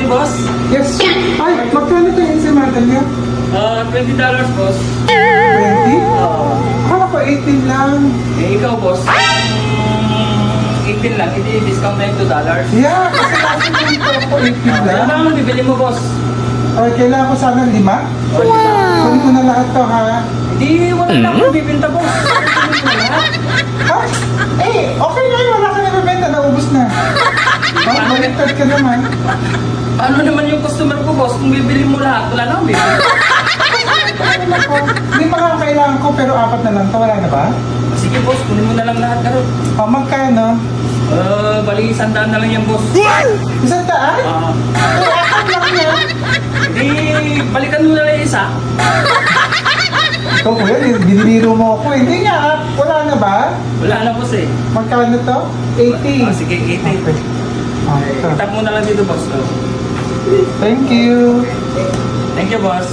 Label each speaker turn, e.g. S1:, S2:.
S1: natin, boss.
S2: Yes. Ay, magkano ito yung instrumental niyo?
S1: $20, boss.
S2: 20? Akala ko 18 lang.
S1: Eh, ikaw, boss. 18 lang, hindi discount na yung $2.
S2: Yeah, kasi last time ko 18
S1: Ano
S2: lang.
S1: ba ang bibili mo, boss?
S2: Okay, kailangan ko sana 5. Kunin ko na lahat to, ha?
S1: Hindi, wala na akong bibinta, boss.
S2: Ha? Eh, okay na yun. Wala ka na nabenta. Naubos na. Baliktad ka naman.
S1: Paano naman yung customer ko, boss? Kung bibili mo lahat, wala na akong bibili.
S2: Hindi pa nga kailangan ko, pero 4 na lang to. Wala na ba?
S1: Sige, boss, kunin mo na lang lahat karon.
S2: Magkano?
S1: Bali, 100 na lang yan, boss.
S2: 100? Apat lang yan.
S1: Hindi, balikan mo na lang yung isa.
S2: Ito kuya, binibiro mo ako. Hindi nga, wala na ba?
S1: Wala na, boss eh.
S2: Magkano to? 80.
S1: Sige, 80.
S2: Okay.
S1: Itap mo na lang dito, boss.
S2: Thank you.
S1: Thank you, boss.